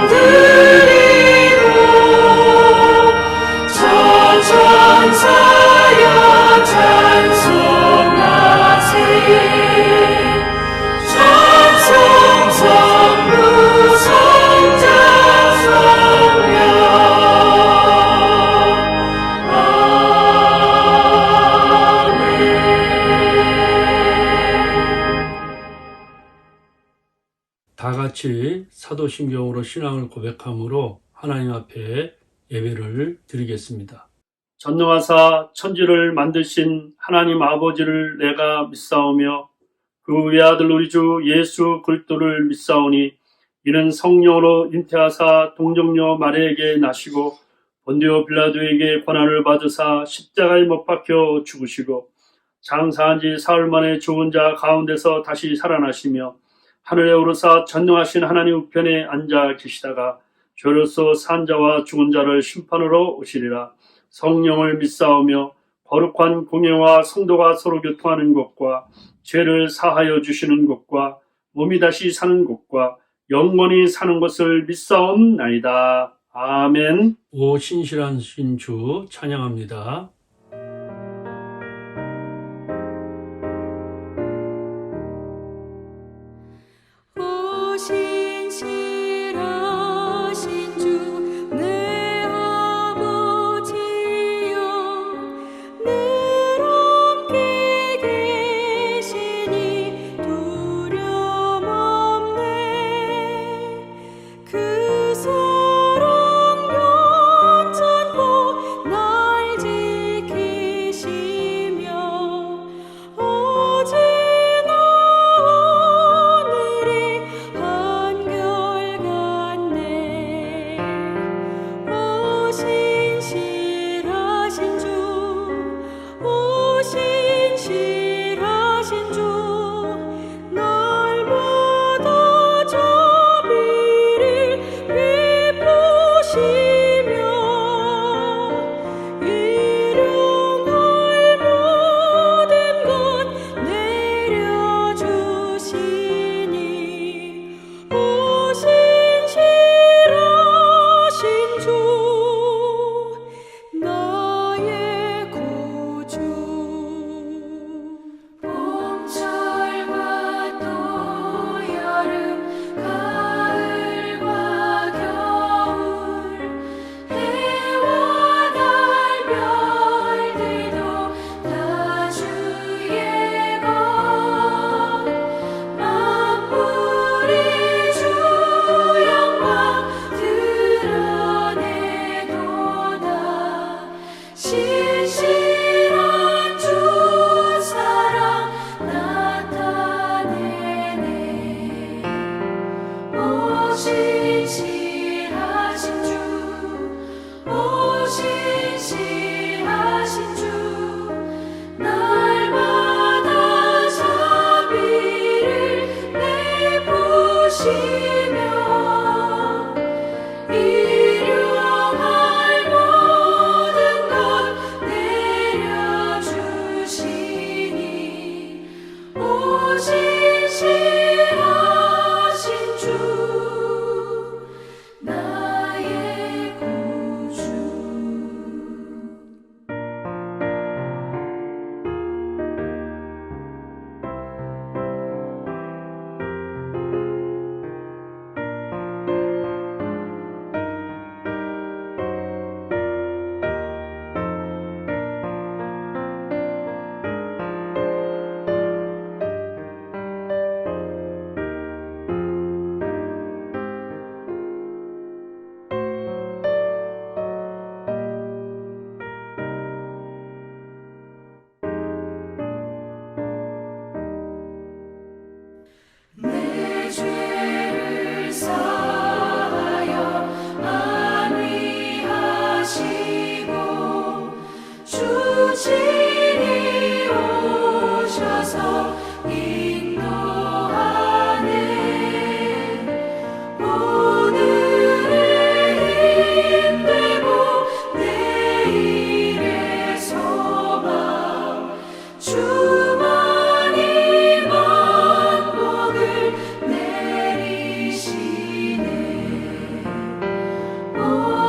드리고 저 천사여 찬송하세 찬송 성부 성자 성령 다 같이 사도신경으로 신앙을 고백함으로 하나님 앞에 예배를 드리겠습니다. 전능하사 천지를 만드신 하나님 아버지를 내가 믿사오며 그 외아들 우리 주 예수 그리스도를 믿사오니 이는 성령으로 잉태하사 동정녀 마리아에게 나시고 본디오 빌라도에게 고난을 받으사 십자가에 못 박혀 죽으시고 장사한 지 사흘 만에 죽은 자 가운데서 다시 살아나시며 하늘에 오르사 전능하신 하나님 우편에 앉아 계시다가 죄로서 산 자와 죽은 자를 심판으로 오시리라. 성령을 믿사오며 거룩한 공예와 성도가 서로 교통하는 것과 죄를 사하여 주시는 것과 몸이 다시 사는 것과 영원히 사는 것을 믿사옵나이다. 아멘. 오 신실하신 주 찬양합니다. 신실하신 주 내 아버지여 늘 함께 계시니 두려움 없네 그 사랑 괜찮고 날 지키시며 어제나 오늘이 한결같네 오 신실하신 주 오 신실하신 주 날마다 자비를 베푸시며 일용할 모든 것 내려주시니 오 신실하신 주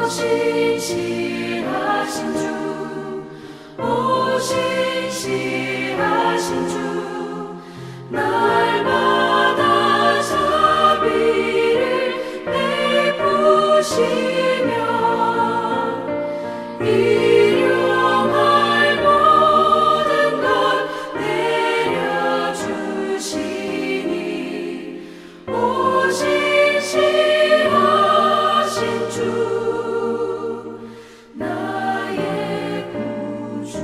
신실하신 주 신실하신 주 날마다 자비를 베푸시며 일용할 모든 것 내려주시니 신실하신 주 나의 구주.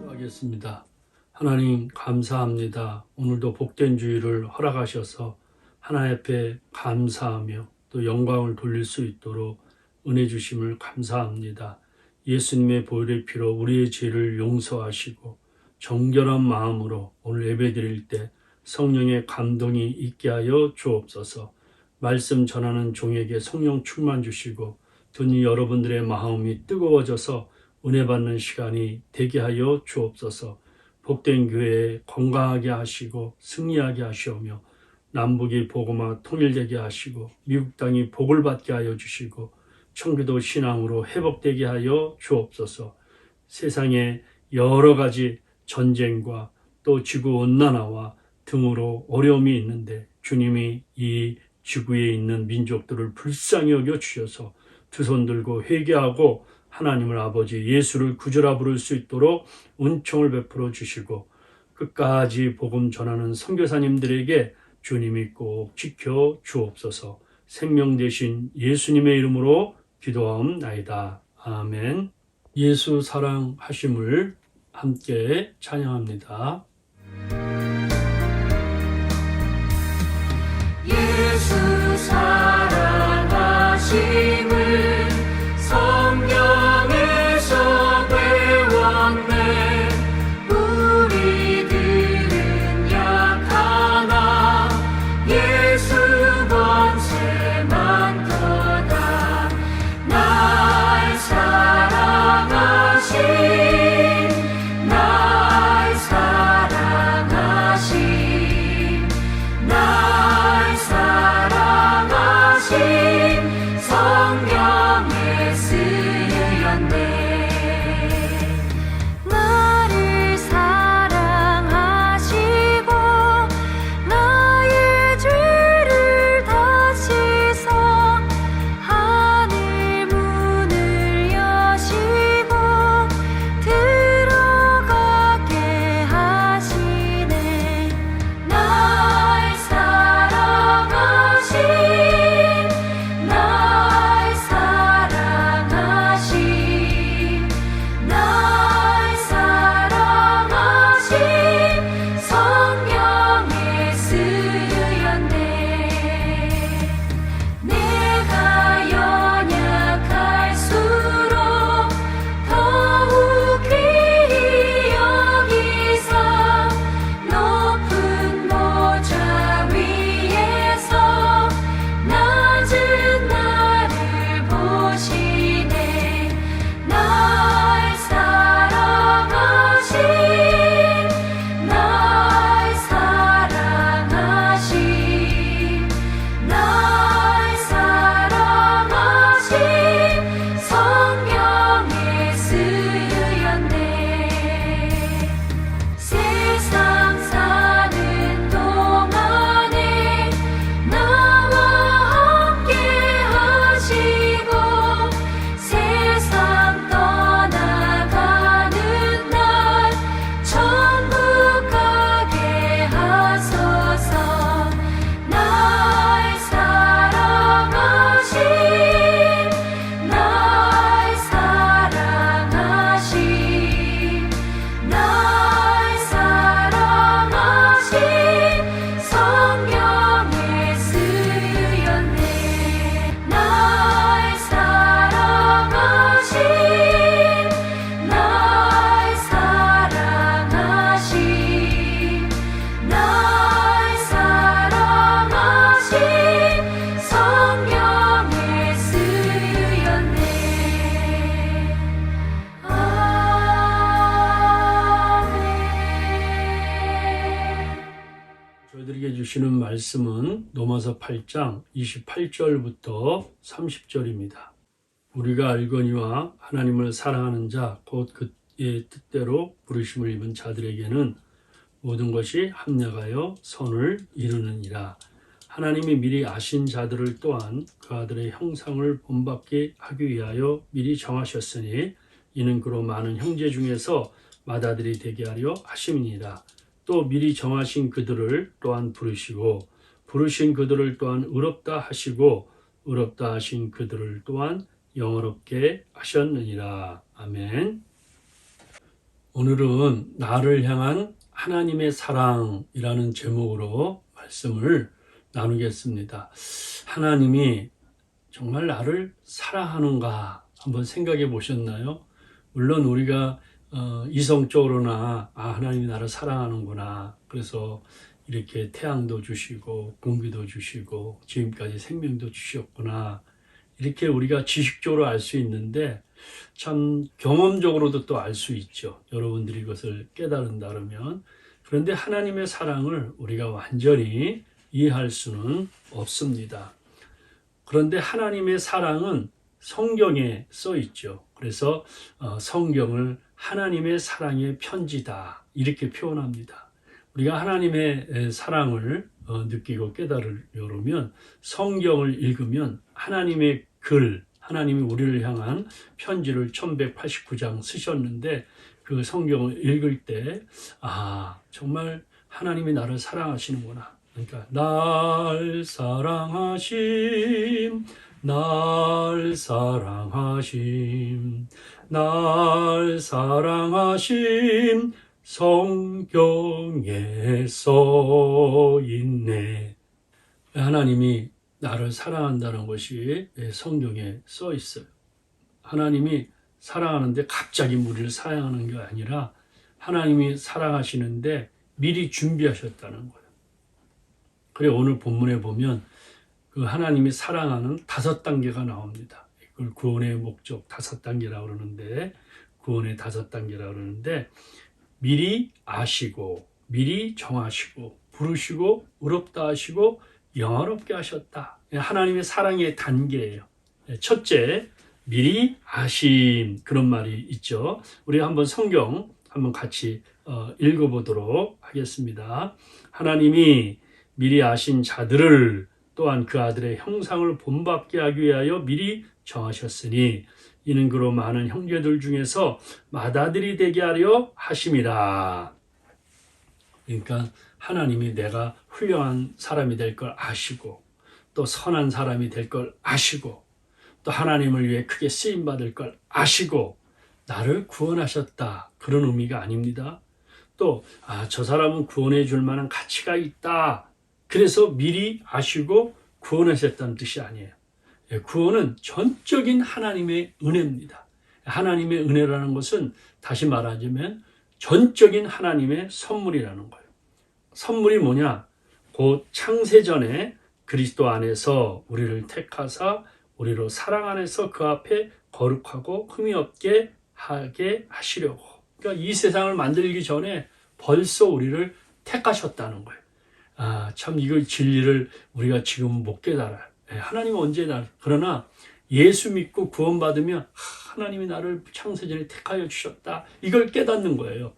하겠습니다. 하나님 감사합니다. 오늘도 복된 주일을 허락하셔서 하나님 앞에 감사하며 또 영광을 돌릴 수 있도록 은혜 주심을 감사합니다. 예수님의 보혈의 피로 우리의 죄를 용서하시고 정결한 마음으로 오늘 예배드릴 때 성령의 감동이 있게 하여 주옵소서. 말씀 전하는 종에게 성령 충만 주시고 듣는 여러분들의 마음이 뜨거워져서 은혜 받는 시간이 되게 하여 주옵소서. 복된 교회에 건강하게 하시고 승리하게 하시오며 남북이 복음화 통일되게 하시고 미국 땅이 복을 받게 하여 주시고 청교도 신앙으로 회복되게 하여 주옵소서. 세상에 여러 가지 전쟁과 또 지구온난화와 등으로 어려움이 있는데 주님이 이 지구에 있는 민족들을 불쌍히 여겨 주셔서 두 손 들고 회개하고 하나님을 아버지 예수를 구주라 부를 수 있도록 은총을 베풀어 주시고 끝까지 복음 전하는 선교사님들에게 주님이 꼭 지켜 주옵소서. 생명 되신 예수님의 이름으로 기도하옵나이다. 아멘. 예수 사랑하심을 함께 찬양합니다. 예수 사랑하심을 성경에서 배웠네. 우리들은 약하나 예수 권세만 더다. 날 사랑하신 날 사랑하신 날 사랑하신 성경에 쓰였네. 나를 사랑하시고 나의 죄를 다 씻어 하늘 문을 여시고 들어가게 하시네. 날 사랑하신 날 사랑하신 날 사랑하신 성경에 쓰였네. 내가 연약할수록 더욱 귀히 여기사 높은 보좌 위에서 낮은 나를 보시네. 날 사랑하신 날 사랑하신 날 사랑하신 성경에 쓰였네. 세상 사는 동안에 나와 함께 하시고 세상 떠나가는 날 천국 가게 하소서. 날 사랑하신 날 사랑하신 날 사랑하신 성경에 쓰였네. 날 사랑하신 날 사랑하신 날 사랑하신 성경에 쓰였네. 아멘. 저희들에게 주시는 말씀은 로마서 8장 28절부터 30절입니다. 우리가 알거니와 하나님을 사랑하는 자, 곧 그의 뜻대로 부르심을 입은 자들에게는 모든 것이 합력하여 선을 이루느니라. 하나님이 미리 아신 자들을 또한 그 아들의 형상을 본받게 하기 위하여 미리 정하셨으니 이는 그로 많은 형제 중에서 맏아들이 되게 하려 하심이니라. 또 미리 정하신 그들을 또한 부르시고 부르신 그들을 또한 의롭다 하시고 의롭다 하신 그들을 또한 영화롭게 하셨느니라. 아멘. 오늘은 나를 향한 하나님의 사랑이라는 제목으로 말씀을 나누겠습니다. 하나님이 정말 나를 사랑하는가 한번 생각해 보셨나요? 물론 우리가 이성적으로나 하나님이 나를 사랑하는구나. 그래서 이렇게 태양도 주시고 공기도 주시고 지금까지 생명도 주셨구나. 이렇게 우리가 지식적으로 알 수 있는데 참 경험적으로도 또 알 수 있죠. 여러분들이 이것을 깨달은다면. 그런데 하나님의 사랑을 우리가 완전히 이해할 수는 없습니다. 그런데 하나님의 사랑은 성경에 써 있죠. 그래서 성경을 하나님의 사랑의 편지다 이렇게 표현합니다. 우리가 하나님의 사랑을 느끼고 깨달으려면 성경을 읽으면 하나님의 글, 하나님이 우리를 향한 편지를 1189장 쓰셨는데 그 성경을 읽을 때 정말 하나님이 나를 사랑하시는구나. 그러니까 날 사랑하심, 날 사랑하심, 날 사랑하심 성경에 써 있네. 하나님이 나를 사랑한다는 것이 성경에 써 있어요. 하나님이 사랑하는데 갑자기 우리를 사랑하는 게 아니라 하나님이 사랑하시는데 미리 준비하셨다는 거예요. 그래 오늘 본문에 보면 그 하나님이 사랑하는 5단계가 나옵니다. 이걸 구원의 목적 5단계라고 그러는데 구원의 5단계라고 그러는데 미리 아시고 미리 정하시고 부르시고 의롭다 하시고 영화롭게 하셨다. 하나님의 사랑의 단계예요. 첫째, 미리 아심 그런 말이 있죠. 우리 한번 성경 한번 같이 읽어보도록 하겠습니다. 하나님이 미리 아신 자들을 또한 그 아들의 형상을 본받게 하기 위하여 미리 정하셨으니 이는 그로 많은 형제들 중에서 맏아들이 되게 하려 하심이라. 그러니까 하나님이 내가 훌륭한 사람이 될 걸 아시고 또 선한 사람이 될 걸 아시고 또 하나님을 위해 크게 쓰임받을 걸 아시고 나를 구원하셨다. 그런 의미가 아닙니다. 또 저 사람은 구원해 줄 만한 가치가 있다. 그래서 미리 아시고 구원하셨다는 뜻이 아니에요. 구원은 전적인 하나님의 은혜입니다. 하나님의 은혜라는 것은 다시 말하자면 전적인 하나님의 선물이라는 거예요. 선물이 뭐냐? 곧 창세전에 그리스도 안에서 우리를 택하사 우리로 사랑 안에서 그 앞에 거룩하고 흠이 없게 하게 하시려고. 그러니까 이 세상을 만들기 전에 벌써 우리를 택하셨다는 거예요. 참 이거 진리를 우리가 지금 못 깨달아요. 하나님은 언제 그러나 예수 믿고 구원받으면 하나님이 나를 창세전에 택하여 주셨다. 이걸 깨닫는 거예요.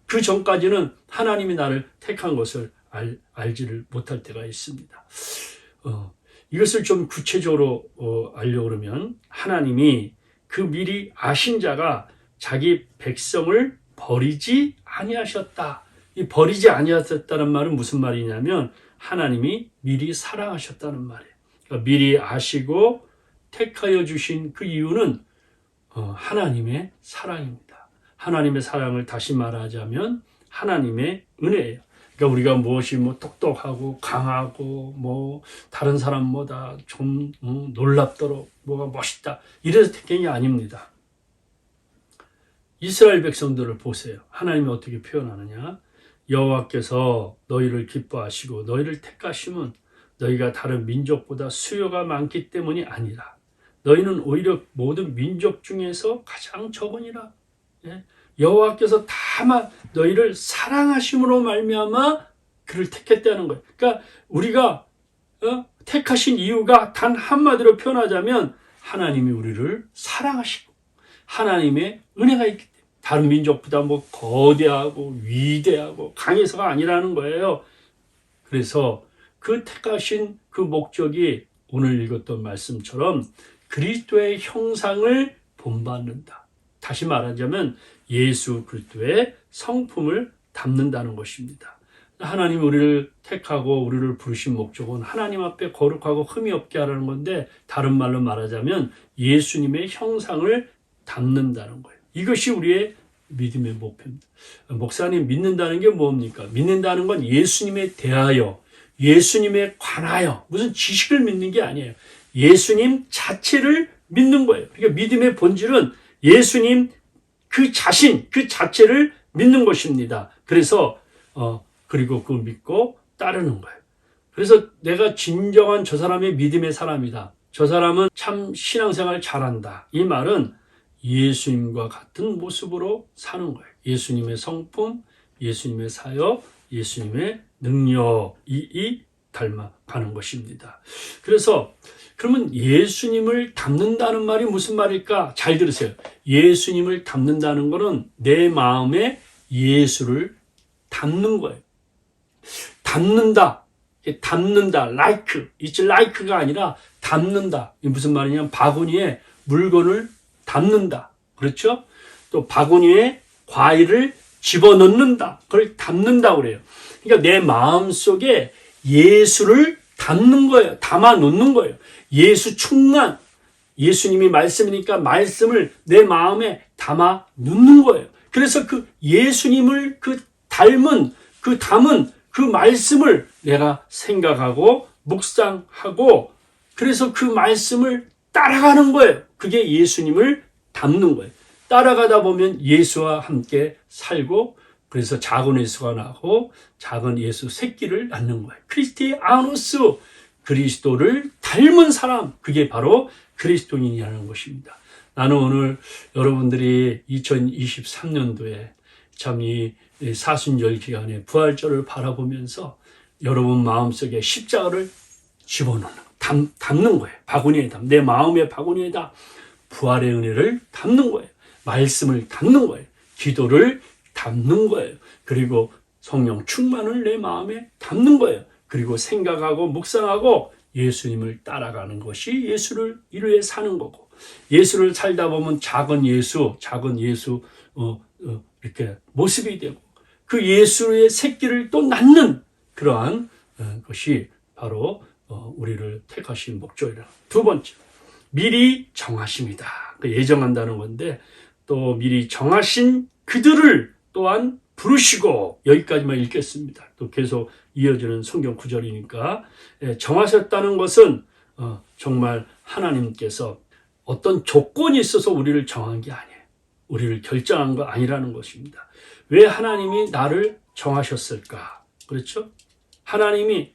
그 전까지는 하나님이 나를 택한 것을 알지를 못할 때가 있습니다. 이것을 좀 구체적으로 알려고 그러면 하나님이 그 미리 아신 자가 자기 백성을 버리지 아니하셨다. 이 버리지 아니하셨다는 말은 무슨 말이냐면 하나님이 미리 사랑하셨다는 말이에요. 그러니까 미리 아시고 택하여 주신 그 이유는 하나님의 사랑입니다. 하나님의 사랑을 다시 말하자면 하나님의 은혜예요. 그러니까 우리가 무엇이 똑똑하고 강하고 다른 사람보다 좀 놀랍도록 뭐가 멋있다 이래서 택한 게 아닙니다. 이스라엘 백성들을 보세요. 하나님이 어떻게 표현하느냐? 여호와께서 너희를 기뻐하시고 너희를 택하심은 너희가 다른 민족보다 수요가 많기 때문이 아니라 너희는 오히려 모든 민족 중에서 가장 적으니라. 여호와께서 다만 너희를 사랑하심으로 말미암아 그를 택했다는 거예요. 그러니까 우리가 택하신 이유가 단 한마디로 표현하자면 하나님이 우리를 사랑하시고 하나님의 은혜가 있기 때문에 다른 민족보다 뭐 거대하고 위대하고 강해서가 아니라는 거예요. 그래서 그 택하신 그 목적이 오늘 읽었던 말씀처럼 그리스도의 형상을 본받는다. 다시 말하자면 예수 그리스도의 성품을 담는다는 것입니다. 하나님이 우리를 택하고 우리를 부르신 목적은 하나님 앞에 거룩하고 흠이 없게 하라는 건데, 다른 말로 말하자면 예수님의 형상을 담는다는 거예요. 이것이 우리의 믿음의 목표입니다. 목사님, 믿는다는 게 뭡니까? 믿는다는 건 예수님에 대하여, 예수님에 관하여 무슨 지식을 믿는 게 아니에요. 예수님 자체를 믿는 거예요. 그러니까 믿음의 본질은 예수님 그 자신, 그 자체를 믿는 것입니다. 그래서 그리고 그걸 믿고 따르는 거예요. 그래서 내가 진정한 저 사람의 믿음의 사람이다, 저 사람은 참 신앙생활 잘한다, 이 말은 예수님과 같은 모습으로 사는 거예요. 예수님의 성품, 예수님의 사역, 예수님의 능력이 닮아가는 것입니다. 그래서 그러면 예수님을 닮는다는 말이 무슨 말일까? 잘 들으세요. 예수님을 닮는다는 것은 내 마음에 예수를 담는 거예요. 담는다, like, it's like가 아니라 담는다. 이게 무슨 말이냐면 바구니에 물건을 담는다. 그렇죠? 또 바구니에 과일을 집어넣는다. 그걸 담는다고 그래요. 그러니까 내 마음속에 예수를 담는 거예요. 담아 놓는 거예요. 예수 충만, 예수님이 말씀이니까 말씀을 내 마음에 담아 놓는 거예요. 그래서 그 예수님을 담은 그 말씀을 내가 생각하고 묵상하고, 그래서 그 말씀을 따라가는 거예요. 그게 예수님을 담는 거예요. 따라가다 보면 예수와 함께 살고, 그래서 작은 예수가 나고 작은 예수 새끼를 낳는 거예요. 크리스티아노스, 그리스도를 닮은 사람, 그게 바로 그리스도인이라는 것입니다. 나는 오늘 여러분들이 2023년도에 참 이 사순절 기간에 부활절을 바라보면서 여러분 마음속에 십자가를 집어넣는, 담는 거예요. 바구니에 내 마음의 바구니에다 부활의 은혜를 담는 거예요. 말씀을 담는 거예요. 기도를 담는 거예요. 그리고 성령 충만을 내 마음에 담는 거예요. 그리고 생각하고 묵상하고 예수님을 따라가는 것이 예수를 이루어 사는 거고, 예수를 살다 보면 작은 예수 이렇게 모습이 되고, 그 예수의 새끼를 또 낳는 그러한 것이 바로 우리를 택하신 목적이라. 두 번째, 미리 정하십니다. 예정한다는 건데, 또 미리 정하신 그들을 또한 부르시고, 여기까지만 읽겠습니다. 또 계속 이어지는 성경 구절이니까. 정하셨다는 것은 정말 하나님께서 어떤 조건이 있어서 우리를 정한 게 아니에요. 우리를 결정한 거 아니라는 것입니다. 왜 하나님이 나를 정하셨을까? 그렇죠? 하나님이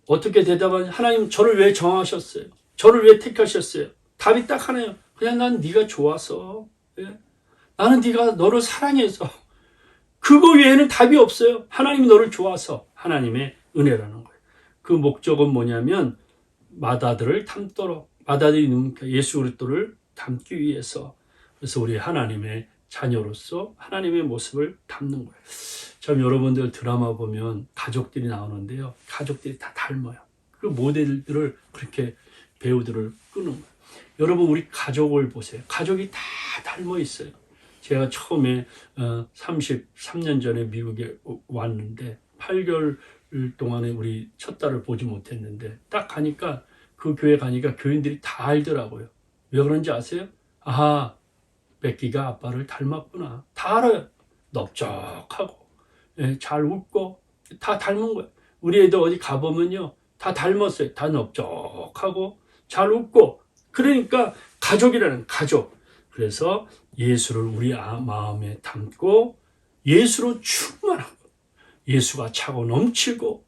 어떻게 대답하냐? 하나님 저를 왜 정하셨어요? 저를 왜 택하셨어요? 답이 딱 하나예요. 그냥 난 네가 좋아서. 나는 너를 사랑해서. 그거 외에는 답이 없어요. 하나님이 너를 좋아서. 하나님의 은혜라는 거예요. 그 목적은 뭐냐면 맏아들을 닮도록, 맏아들이 누굽니까? 예수 그리스도를 닮기 위해서. 그래서 우리 하나님의 자녀로서 하나님의 모습을 담는 거예요. 참 여러분들 드라마 보면 가족들이 나오는데요. 가족들이 다 닮아요. 그 모델들을 그렇게 배우들을 끄는 거예요. 여러분 우리 가족을 보세요. 가족이 다 닮아 있어요. 제가 처음에 33년 전에 미국에 왔는데 8개월 동안에 우리 첫 딸을 보지 못했는데, 딱 가니까 그 교회 가니까 교인들이 다 알더라고요. 왜 그런지 아세요? 아하, 뺏기가 아빠를 닮았구나. 다 알아요. 넓적하고 잘 웃고 다 닮은 거예요. 우리 애들 어디 가보면요 다 닮았어요. 다 넓적하고 잘 웃고. 그러니까 가족이라는 가족. 그래서 예수를 우리 마음에 담고 예수로 충만하고 예수가 차고 넘치고,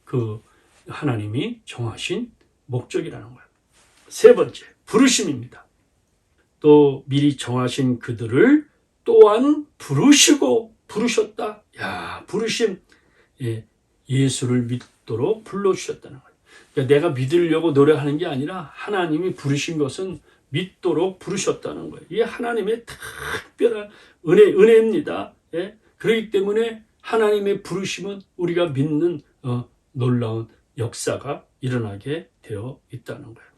그 하나님이 정하신 목적이라는 거예요. 세 번째, 부르심입니다. 또 미리 정하신 그들을 또한 부르시고, 부르셨다. 야, 부르심. 예수를 믿도록 불러주셨다는 거예요. 그러니까 내가 믿으려고 노력하는 게 아니라 하나님이 부르신 것은 믿도록 부르셨다는 거예요. 이게 하나님의 특별한 은혜입니다. 예? 그렇기 때문에 하나님의 부르심은 우리가 믿는 놀라운 역사가 일어나게 되어 있다는 거예요.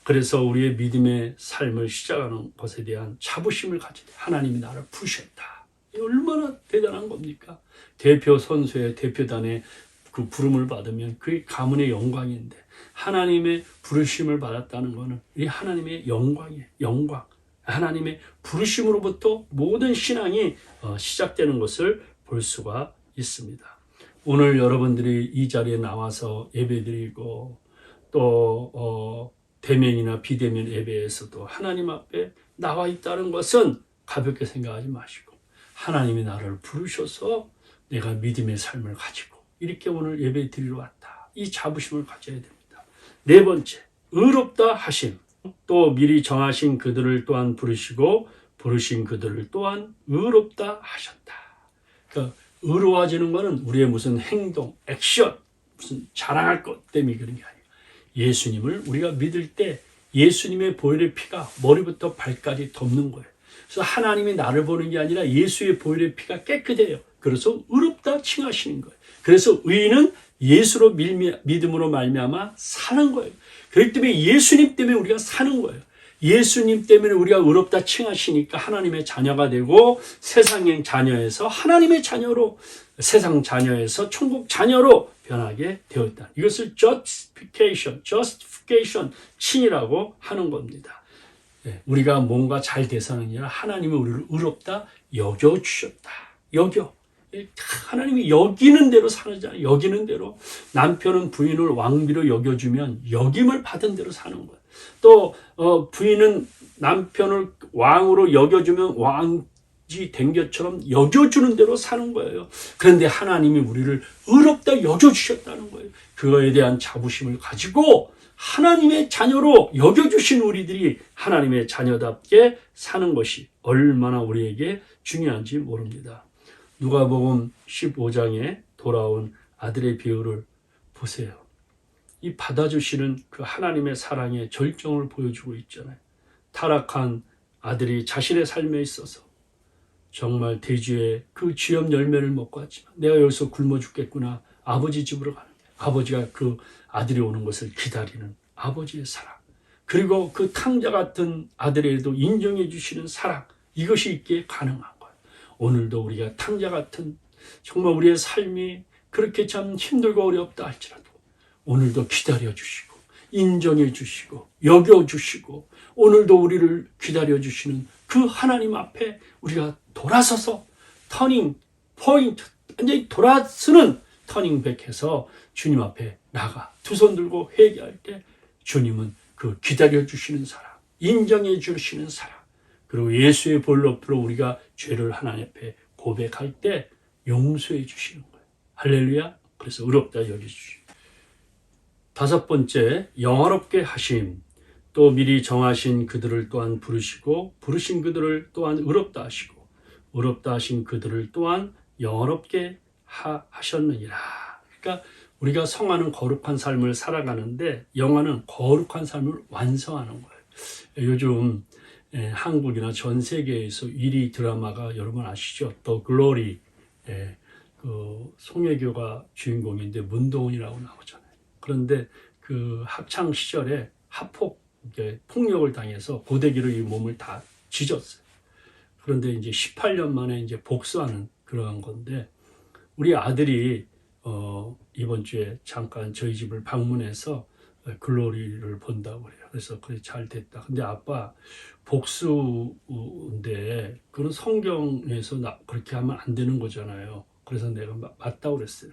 그래서 우리의 믿음의 삶을 시작하는 것에 대한 자부심을 가지되 하나님이 나를 부르셨다. 얼마나 대단한 겁니까? 대표 선수의 대표단의 그 부름을 받으면 그게 가문의 영광인데 하나님의 부르심을 받았다는 것은 이 하나님의 영광이에요. 영광. 하나님의 부르심으로부터 모든 신앙이 시작되는 것을 볼 수가 있습니다. 오늘 여러분들이 이 자리에 나와서 예배드리고 또 대면이나 비대면 예배에서도 하나님 앞에 나와 있다는 것은 가볍게 생각하지 마시고 하나님이 나를 부르셔서 내가 믿음의 삶을 가지고 이렇게 오늘 예배 드리러 왔다. 이 자부심을 가져야 됩니다. 네 번째, 의롭다 하심. 또 미리 정하신 그들을 또한 부르시고 부르신 그들을 또한 의롭다 하셨다. 그러니까 의로워지는 것은 우리의 무슨 행동, 액션, 무슨 자랑할 것 때문에 그런 게 아니에요. 예수님을 우리가 믿을 때 예수님의 보혈의 피가 머리부터 발까지 덮는 거예요. 그래서 하나님이 나를 보는 게 아니라 예수의 보혈의 피가 깨끗해요. 그래서 의롭다 칭하시는 거예요. 그래서 의인은 예수로 믿음으로 말미암아 사는 거예요. 그렇기 때문에 예수님 때문에 우리가 사는 거예요. 예수님 때문에 우리가 의롭다 칭하시니까 하나님의 자녀가 되고 세상의 자녀에서 하나님의 자녀로 세상 자녀에서 천국 자녀로 변하게 되었다. 이것을 justification, 칭이라고 하는 겁니다. 우리가 뭔가 잘 돼서는 아니라 하나님이 우리를 의롭다 여겨주셨다. 하나님이 여기는 대로 사는잖아요. 여기는 대로. 남편은 부인을 왕비로 여겨주면 여김을 받은 대로 사는 거예요. 또 부인은 남편을 왕으로 여겨주면 왕지 된 것처럼 여겨주는 대로 사는 거예요. 그런데 하나님이 우리를 의롭다 여겨주셨다는 거예요. 그거에 대한 자부심을 가지고 하나님의 자녀로 여겨주신 우리들이 하나님의 자녀답게 사는 것이 얼마나 우리에게 중요한지 모릅니다. 누가복음 15장에 돌아온 아들의 비유를 보세요. 이 받아주시는 그 하나님의 사랑의 절정을 보여주고 있잖아요. 타락한 아들이 자신의 삶에 있어서 정말 대지의 그 쥐염 열매를 먹고 왔지만 내가 여기서 굶어 죽겠구나. 아버지 집으로 가는 거예요. 아버지가 그 아들이 오는 것을 기다리는 아버지의 사랑. 그리고 그 탕자 같은 아들에도 인정해 주시는 사랑. 이것이 있기에 가능한 거예요. 오늘도 우리가 탕자 같은 정말 우리의 삶이 그렇게 참 힘들고 어렵다 할지라도 오늘도 기다려 주시고 인정해 주시고 여겨 주시고 오늘도 우리를 기다려 주시는 그 하나님 앞에 우리가 돌아서서 터닝 포인트 완전히 돌아서는 터닝백해서 주님 앞에 나가 두 손 들고 회개할 때 주님은 그 기다려 주시는 사랑, 인정해 주시는 사랑, 그리고 예수의 볼 옆으로 우리가 죄를 하나님 앞에 고백할 때 용서해 주시는 거예요. 할렐루야. 그래서 의롭다 여겨주시고. 다섯 번째, 영화롭게 하심. 또 미리 정하신 그들을 또한 부르시고 부르신 그들을 또한 의롭다 하시고 의롭다 하신 그들을 또한 영화롭게 하셨느니라. 그러니까 우리가 성화는 거룩한 삶을 살아가는데 영화는 거룩한 삶을 완성하는 거예요. 요즘 한국이나 전 세계에서 1위 드라마가 여러분 아시죠? The Glory. 그 송혜교가 주인공인데 문동은이라고 나오잖아요. 그런데 그 학창 시절에 폭력을 당해서 고데기로 이 몸을 다 지졌어요. 그런데 이제 18년 만에 이제 복수하는 그러한 건데 우리 아들이 이번 주에 잠깐 저희 집을 방문해서 글로리를 본다고 그래요. 그래서 그래 잘 됐다. 근데 아빠 복수인데 그런 성경에서 그렇게 하면 안 되는 거잖아요. 그래서 내가 맞다고 그랬어요.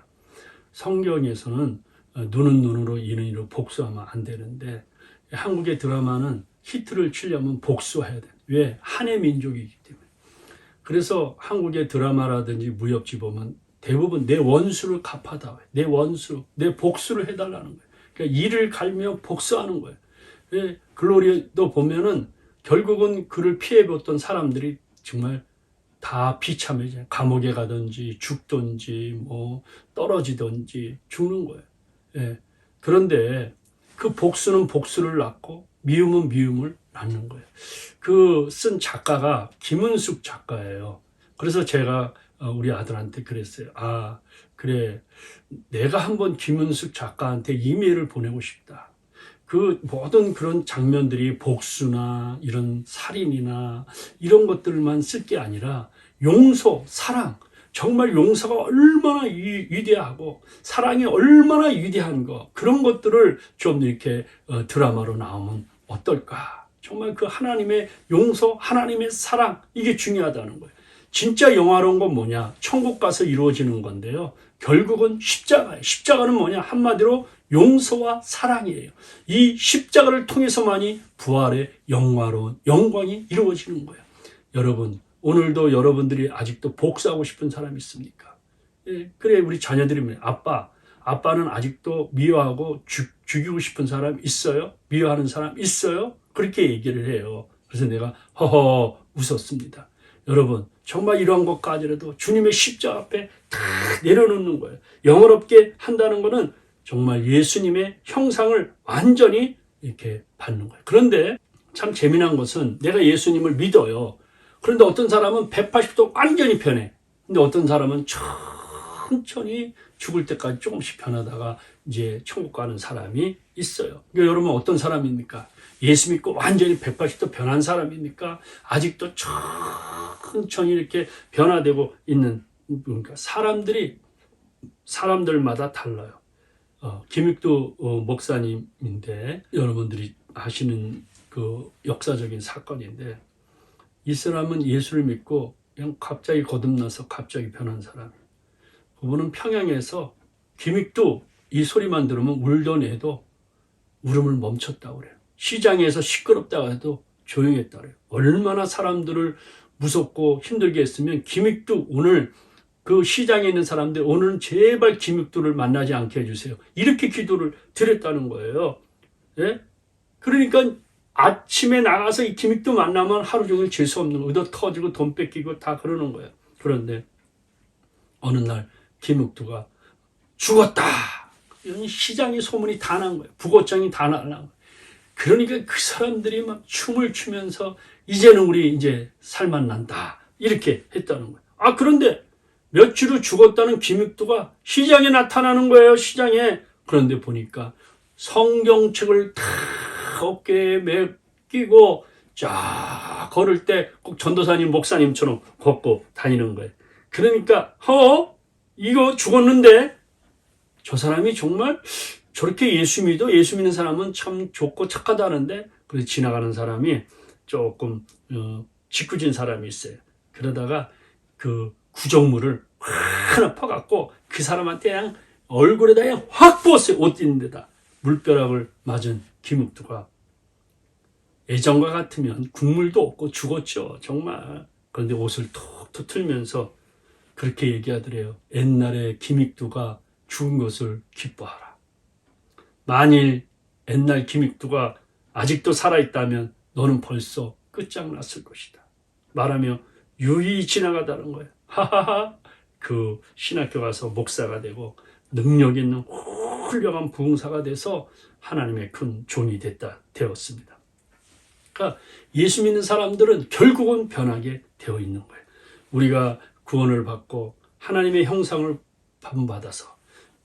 성경에서는 눈은 눈으로 이는 이로 복수하면 안 되는데 한국의 드라마는 히트를 치려면 복수해야 돼. 왜? 한의 민족이기 때문에. 그래서 한국의 드라마라든지 무협지 보면 대부분 내 원수를 갚아다. 내 원수, 내 복수를 해달라는 거예요. 그러니까 이를 갈며 복수하는 거예요. 글로리도 보면은 결국은 그를 피해봤던 사람들이 정말 다 비참해져요. 감옥에 가든지 죽든지 뭐 떨어지든지 죽는 거예요. 그런데 그 복수는 복수를 낳고 미움은 미움을 낳는 거예요. 그 쓴 작가가 김은숙 작가예요. 그래서 제가 우리 아들한테 그랬어요. 아, 그래. 내가 한번 김은숙 작가한테 이메일을 보내고 싶다. 그 모든 그런 장면들이 복수나 이런 살인이나 이런 것들만 쓸 게 아니라 용서, 사랑, 정말 용서가 얼마나 위대하고 사랑이 얼마나 위대한 거, 그런 것들을 좀 이렇게 드라마로 나오면 어떨까? 정말 그 하나님의 용서, 하나님의 사랑, 이게 중요하다는 거예요. 진짜 영화로운 건 뭐냐? 천국 가서 이루어지는 건데요. 결국은 십자가예요. 십자가는 뭐냐? 한마디로 용서와 사랑이에요. 이 십자가를 통해서만이 부활의 영화로운 영광이 이루어지는 거예요. 여러분, 오늘도 여러분들이 아직도 복수하고 싶은 사람 있습니까? 예, 그래, 우리 자녀들이 아빠는 아직도 미워하고 죽이고 싶은 사람 있어요? 미워하는 사람 있어요? 그렇게 얘기를 해요. 그래서 내가 허허 웃었습니다. 여러분, 정말 이러한 것까지라도 주님의 십자가 앞에 다 내려놓는 거예요. 영어롭게 한다는 것은 정말 예수님의 형상을 완전히 이렇게 받는 거예요. 그런데 참 재미난 것은 내가 예수님을 믿어요. 그런데 어떤 사람은 180도 완전히 변해. 근데 어떤 사람은 천천히 죽을 때까지 조금씩 변하다가 이제 천국 가는 사람이 있어요. 그러니까 여러분 어떤 사람입니까? 예수 믿고 완전히 180도 변한 사람입니까? 아직도 천천히 이렇게 변화되고 있는, 그러니까 사람들마다 달라요. 김익두 목사님인데 여러분들이 아시는 그 역사적인 사건인데, 이 사람은 예수를 믿고 그냥 갑자기 거듭나서 갑자기 변한 사람이에요. 그분은 평양에서 김익두 이 소리만 들으면 울던 애도 울음을 멈췄다고 그래요. 시장에서 시끄럽다고 해도 조용했다고 그래요. 얼마나 사람들을 무섭고 힘들게 했으면 김익두, 오늘 그 시장에 있는 사람들 오늘은 제발 김익두를 만나지 않게 해주세요. 이렇게 기도를 드렸다는 거예요. 예? 그러니까 아침에 나가서 이 김익두 만나면 하루 종일 재수 없는 거, 의도 터지고 돈 뺏기고 다 그러는 거예요. 그런데 어느 날 김익두가 죽었다. 이런 시장의 소문이 다 난 거예요. 부고장이 다 날란 거예요. 그러니까 그 사람들이 막 춤을 추면서 이제는 우리 이제 살만 난다. 이렇게 했다는 거예요. 아, 그런데 며칠 후 죽었다는 김익두가 시장에 나타나는 거예요. 시장에. 그런데 보니까 성경책을 다 어깨에 메끼고 쫙 걸을 때 꼭 전도사님, 목사님처럼 걷고 다니는 거예요. 그러니까 이거 죽었는데 저 사람이 정말 저렇게 예수 믿는 사람은 참 좋고 착하다는데, 그래서 지나가는 사람이 조금 짓궂은 사람이 있어요. 그러다가 그 구정물을 하나 퍼갖고 그 사람한테 그냥 얼굴에다 그냥 확 부었어요. 옷 입는 데다. 물벼락을 맞은 김익두가 예전과 같으면 국물도 없고 죽었죠. 정말. 그런데 옷을 톡톡 틀면서 그렇게 얘기하더래요. 옛날에 김익두가 죽은 것을 기뻐하라. 만일 옛날 김익두가 아직도 살아있다면 너는 벌써 끝장났을 것이다. 말하며 유유히 지나가다는 거예요. 하하하. 그 신학교 가서 목사가 되고 능력 있는 훌륭한 부흥사가 돼서 하나님의 큰 종이 되었습니다. 그러니까 예수 믿는 사람들은 결국은 변하게 되어 있는 거예요. 우리가 구원을 받고 하나님의 형상을 받아서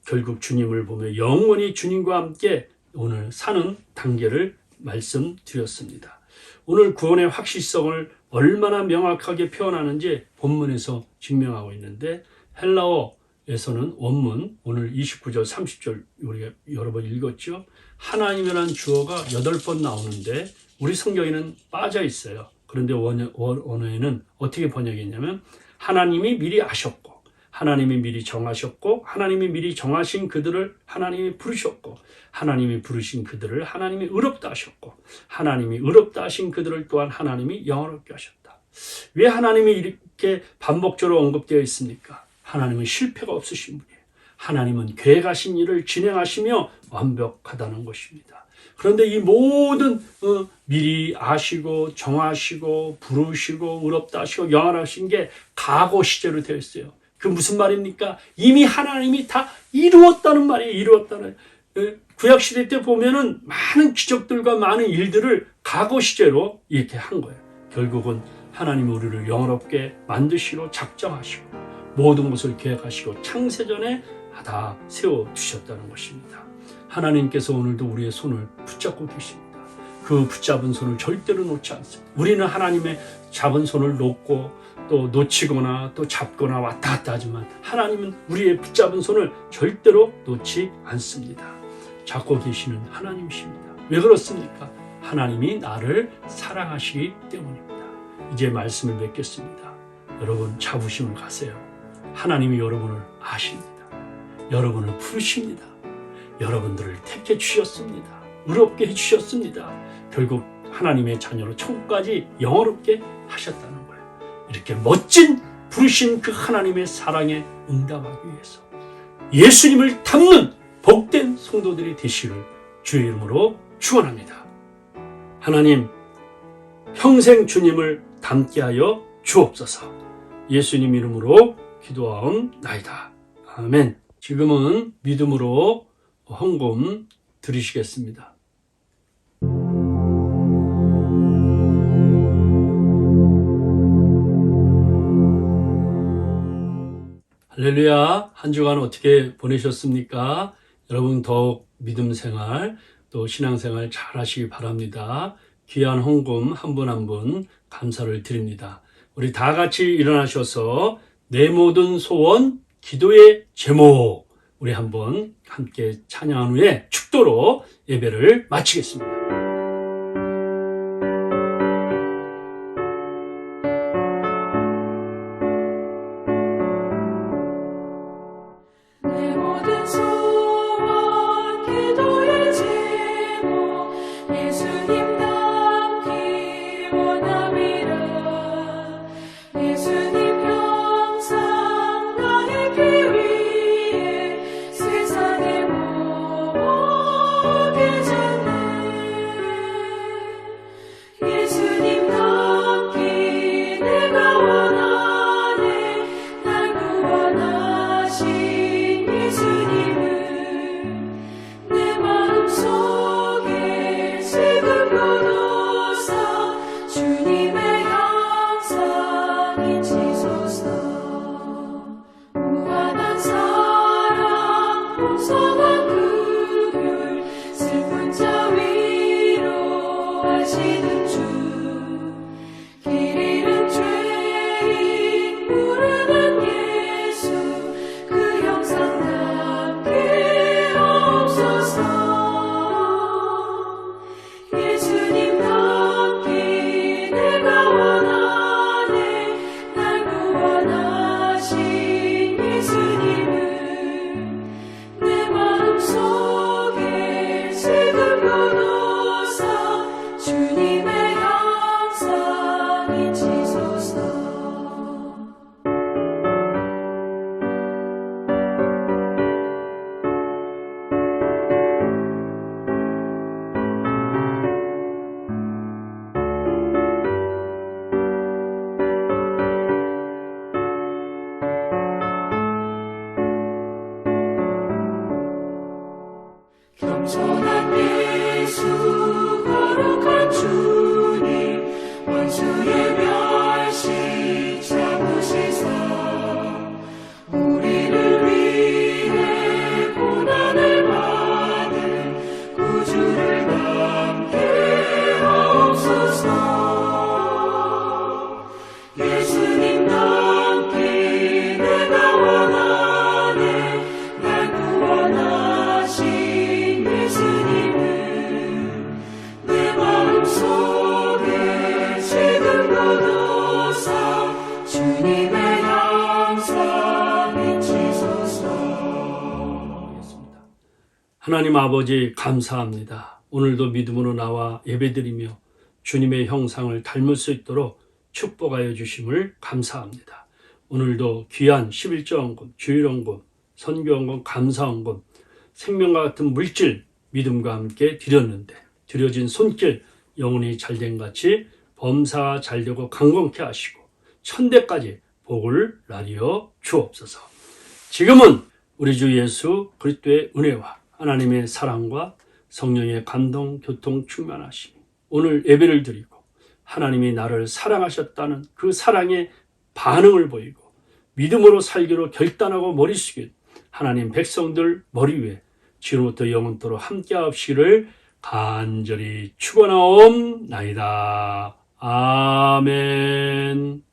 결국 주님을 보며 영원히 주님과 함께 오늘 사는 단계를 말씀드렸습니다. 오늘 구원의 확실성을 얼마나 명확하게 표현하는지 본문에서 증명하고 있는데, 헬라어에서는 원문 오늘 29절 30절 우리가 여러 번 읽었죠. 하나님이라는 주어가 8번 나오는데 우리 성경에는 빠져 있어요. 그런데 원어에는 어떻게 번역했냐면 하나님이 미리 아셨고, 하나님이 미리 정하셨고, 하나님이 미리 정하신 그들을 하나님이 부르셨고, 하나님이 부르신 그들을 하나님이 의롭다 하셨고, 하나님이 의롭다 하신 그들을 또한 하나님이 영화롭게 하셨다. 왜 하나님이 이렇게 반복적으로 언급되어 있습니까? 하나님은 실패가 없으신 분이에요. 하나님은 계획하신 일을 진행하시며 완벽하다는 것입니다. 그런데 이 모든 미리 아시고 정하시고 부르시고 의롭다 하시고 영원하신 게 과거 시제로 되어 있어요. 그 무슨 말입니까? 이미 하나님이 다 이루었다는 말이에요. 이루었다는. 구약 시대 때 보면은 많은 기적들과 많은 일들을 과거 시제로 이렇게 한 거예요. 결국은 하나님 우리를 영원롭게 만드시고 작정하시고 모든 것을 계획하시고 창세전에 다 세워두셨다는 것입니다. 하나님께서 오늘도 우리의 손을 붙잡고 계십니다. 그 붙잡은 손을 절대로 놓지 않습니다. 우리는 하나님의 잡은 손을 놓고 또 놓치거나 또 잡거나 왔다 갔다 하지만 하나님은 우리의 붙잡은 손을 절대로 놓지 않습니다. 잡고 계시는 하나님이십니다. 왜 그렇습니까? 하나님이 나를 사랑하시기 때문입니다. 이제 말씀을 맺겠습니다. 여러분 자부심을 가세요. 하나님이 여러분을 아십니다. 여러분을 부르십니다. 여러분들을 택해 주셨습니다. 의롭게 해주셨습니다. 결국 하나님의 자녀로 천국까지 영원롭게 하셨다는 거예요. 이렇게 멋진 부르신 그 하나님의 사랑에 응답하기 위해서 예수님을 닮는 복된 성도들이 되시기를 주의 이름으로 축원합니다. 하나님 평생 주님을 닮게 하여 주옵소서. 예수님 이름으로 기도하옵나이다. 아멘. 지금은 믿음으로 헌금 드리시겠습니다. 할렐루야. 한 주간 어떻게 보내셨습니까? 여러분 더욱 믿음 생활 또 신앙 생활 잘 하시기 바랍니다. 귀한 헌금 한 분 한 분 감사를 드립니다. 우리 다 같이 일어나셔서 내 모든 소원 기도의 제목 우리 한번 함께 찬양한 후에 축도로 예배를 마치겠습니다. 내 모든 소원 기도의 제목 예수님 닮기 원함이라 예수님 형상 나의 길 위에 세상의 모험이 졌네 예수님 닮기 내가 원하네 날 구원하신 예수님을 내 마음속에 지금 교도사 주님의 형상 잊히소서 무한한 사랑 풍성한 긍휼 슬픈 자 위로하시는 주 길 잃은 죄인 부르는 예수 그 형상 닮게 하옵소서 예수님 닮기 내가 원하네 날 구원하신 예수님을 내 마음속에 지금 교도사 주님의 형상 잊히소서 겸손한 예수 거룩한 주님 원수의 멸시 참으시사 우리를 위해 고난을 받은 구주를 닮게 하옵소서 예수님 닮기 내가 원하네 날 구원하신 예수님을 내 마음속에 지금 교도사 주님의 형상 잊히소서. 하나님 아버지 감사합니다. 오늘도 믿음으로 나와 예배드리며 주님의 형상을 닮을 수 있도록 축복하여 주심을 감사합니다. 오늘도 귀한 11조 헌금, 주일 헌금, 선교 헌금, 감사 헌금, 생명과 같은 물질 믿음과 함께 드렸는데 드려진 손길 영혼이 잘된 같이 범사가 잘되고 강건케 하시고 천대까지 복을 나뉘어 주옵소서. 지금은 우리 주 예수 그리스도의 은혜와 하나님의 사랑과 성령의 감동, 교통 충만하심이 오늘 예배를 드리고 하나님이 나를 사랑하셨다는 그 사랑의 반응을 보이고 믿음으로 살기로 결단하고 머리 숙인 하나님 백성들 머리 위에 지금부터 영원토록 함께하시기를 간절히 축원하옵나이다. 아멘.